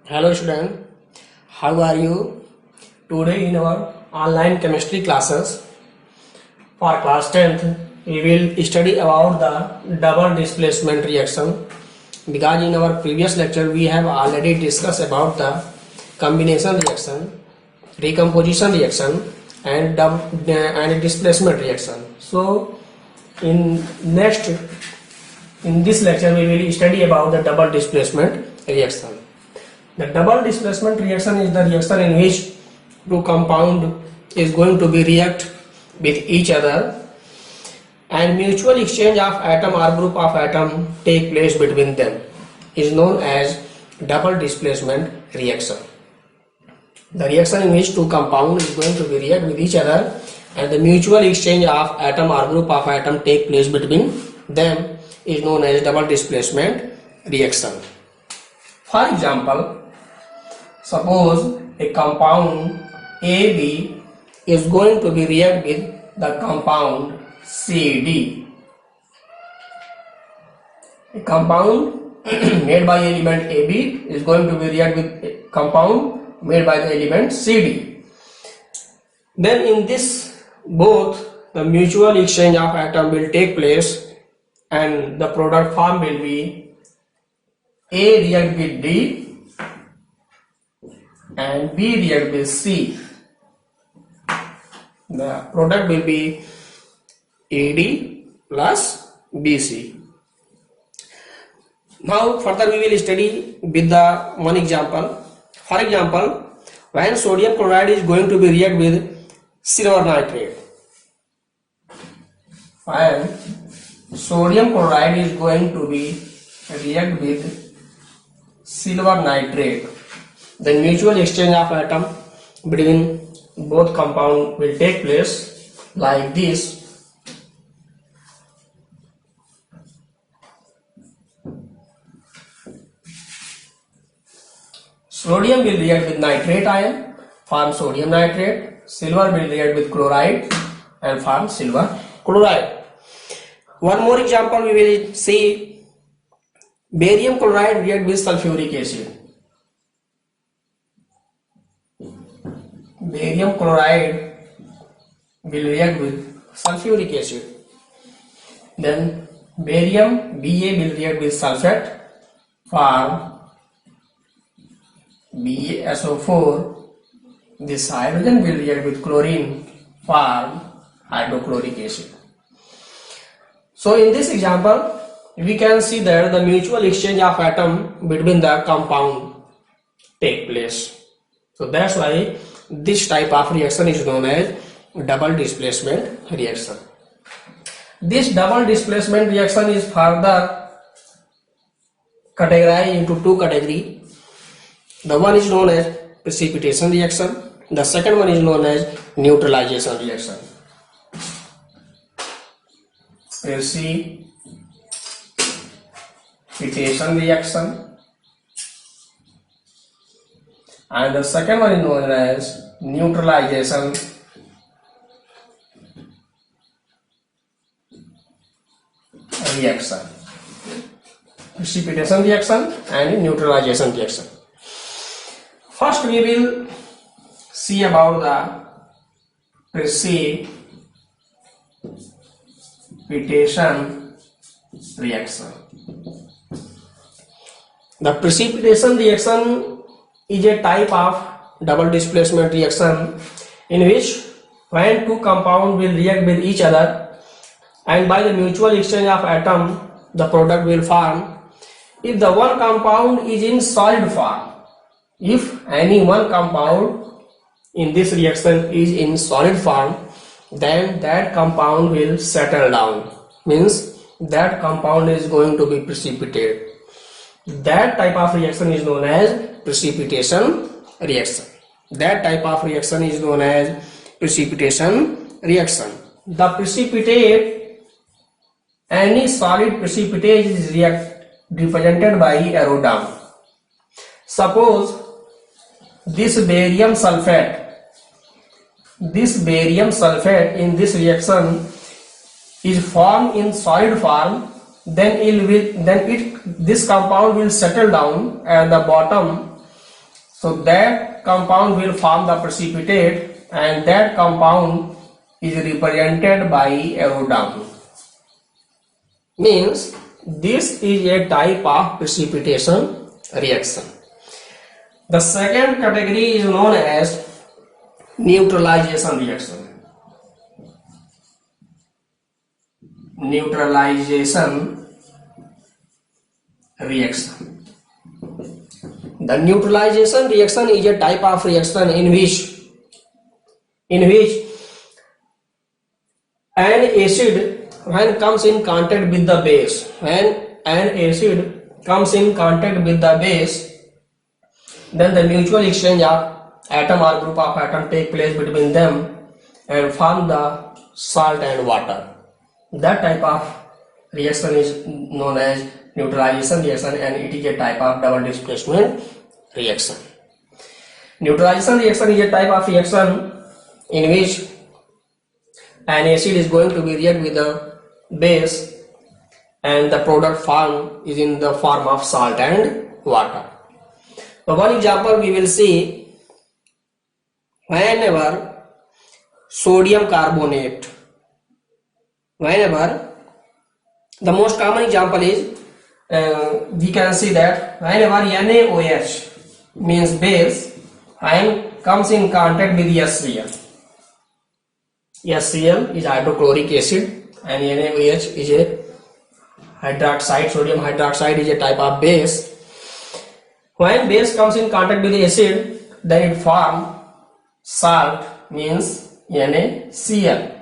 Hello student, how are you? Today in our online chemistry classes for class 10th, we will study about the double displacement reaction because in our previous lecture we have already discussed about the combination reaction, recomposition reaction and displacement reaction. So in this lecture we will study about the double displacement reaction. The double displacement reaction is the reaction in which two compound is going to be react with each other and mutual exchange of atom or group of atom take place between them is known as double displacement reaction. The reaction in which two compound is going to be react with each other and the mutual exchange of atom or group of atom take place between them is known as double displacement reaction. For example, suppose a compound AB is going to be react with the compound CD. A compound made by element AB is going to be react with a compound made by the element CD. Then in this both the mutual exchange of atom will take place and the product form will be A react with D and B react with C. The product will be AD plus BC. Now further we will study with the one example. For example, when sodium chloride is going to be react with silver nitrate. When sodium chloride is going to be react with silver nitrate, then mutual exchange of atom between both compound will take place like this. Sodium will react with nitrate ion, form sodium nitrate. Silver will react with chloride and form silver chloride. One more example we will see. Barium chloride react with sulfuric acid. Barium chloride will react with sulfuric acid. Then barium Ba will react with sulfate, form BaSO4. This hydrogen will react with chlorine, form hydrochloric acid. So in this example, we can see that the mutual exchange of atom between the compound take place. So that's why this type of reaction is known as double displacement reaction. This double displacement reaction is further categorized into two categories. The one is known as precipitation reaction. The second one is known as neutralization reaction. Precipitation reaction, and the second one is known as neutralization reaction. Precipitation reaction and neutralization reaction. First we will see about the precipitation reaction. The precipitation reaction is a type of double displacement reaction in which when two compounds will react with each other and by the mutual exchange of atom the product will form. If the one compound is in solid form, if any one compound in this reaction is in solid form, then that compound will settle down, means that compound is going to be precipitate. That type of reaction is known as precipitation reaction. That type of reaction is known as precipitation reaction. The precipitate, any solid precipitate is represented by arrow down. Suppose this barium sulfate in this reaction is formed in solid form, this compound will settle down at the bottom, so that compound will form the precipitate, and that compound is represented by arrow down. Means this is a type of precipitation reaction. The second category is known as neutralization reaction. Neutralization reaction. The neutralization reaction is a type of reaction in which an acid, when comes in contact with the base, then the mutual exchange of atom or group of atom take place between them and form the salt and water. That type of reaction is known as neutralization reaction, and it is a type of double displacement reaction. Neutralization reaction is a type of reaction in which an acid is going to be react with the base, and the product form is in the form of salt and water. So one example we will see, whenever sodium carbonate, the most common example is we can see that whenever NaOH means base and comes in contact with HCl. HCl is hydrochloric acid and NaOH is a hydroxide. Sodium hydroxide is a type of base. When base comes in contact with the acid, then it forms salt, means NaCl.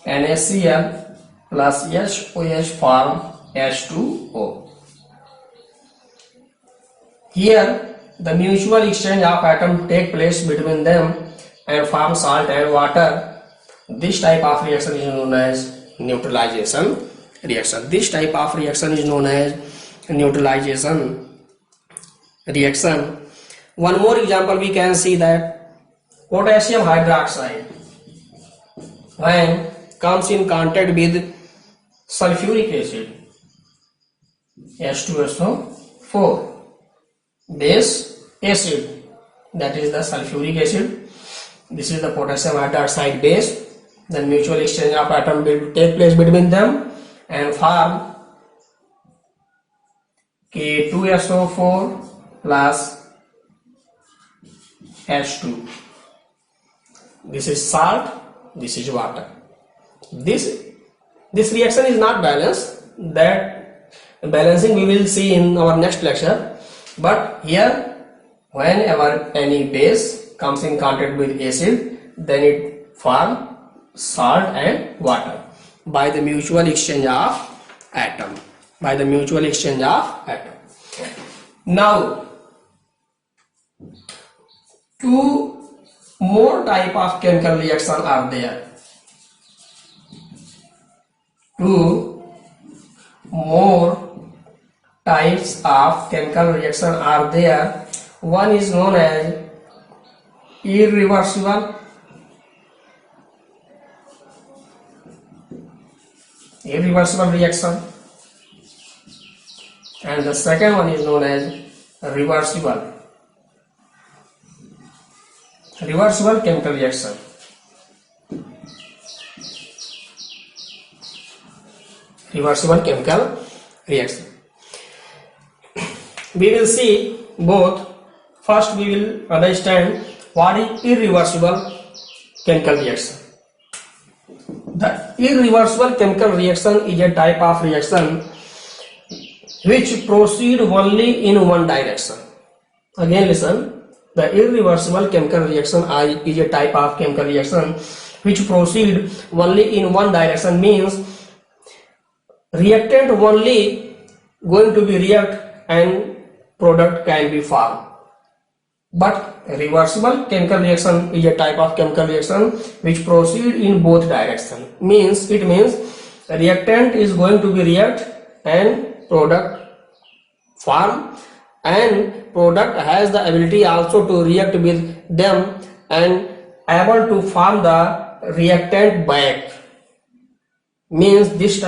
NaCl plus HOH form H2O. Here the mutual exchange of atom take place between them and form salt and water. This type of reaction is known as neutralization reaction. One more example we can see that potassium hydroxide, when comes in contact with sulfuric acid, H2SO4, base acid, that is the sulfuric acid. This is the potassium hydroxide base. Then mutual exchange of atom will take place between them and form K2SO4 plus H2. This is salt, this is water. This reaction is not balanced. That balancing we will see in our next lecture. But here, whenever any base comes in contact with acid, then it forms salt and water by the mutual exchange of atom. Now, two more type of chemical reaction are there. Two more types of chemical reaction are there. One is known as irreversible reaction, and the second one is known as reversible chemical reaction. We will see both. First we will understand what is irreversible chemical reaction. The irreversible chemical reaction is a type of reaction which proceed only in one direction. Again listen, the irreversible chemical reaction is a type of chemical reaction which proceed only in one direction, means reactant only going to be react and product can be formed. But reversible chemical reaction is a type of chemical reaction which proceed in both directions. It means reactant is going to be react and product form, and product has the ability also to react with them and able to form the reactant back. means this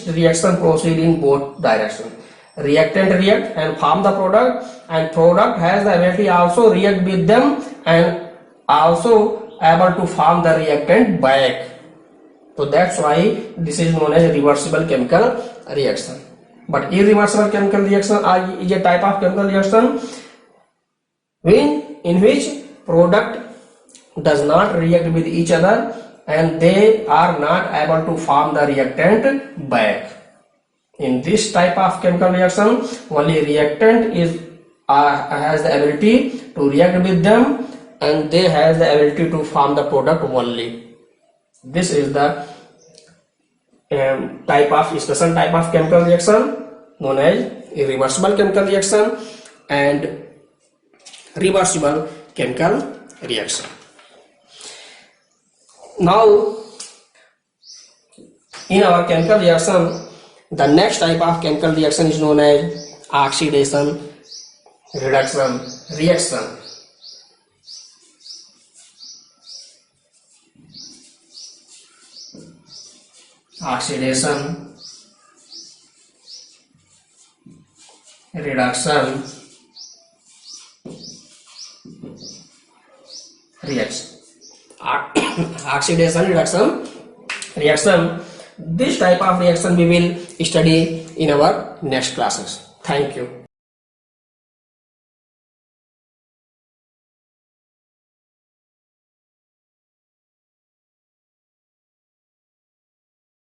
reaction proceed in both directions. Reactant react and form the product, and product has the ability also react with them and also able to form the reactant back. So that's why this is known as reversible chemical reaction. But irreversible chemical reaction is a type of chemical reaction in which product does not react with each other and they are not able to form the reactant back. In this type of chemical reaction, only reactant has the ability to react with them and they have the ability to form the product only. This is the special type of chemical reaction known as irreversible chemical reaction and reversible chemical reaction. Now, in our chemical reaction, the next type of chemical reaction is known as oxidation reduction reaction. Oxidation reduction reaction. Oxidation reduction reaction. This type of reaction we will study in our next classes. Thank you.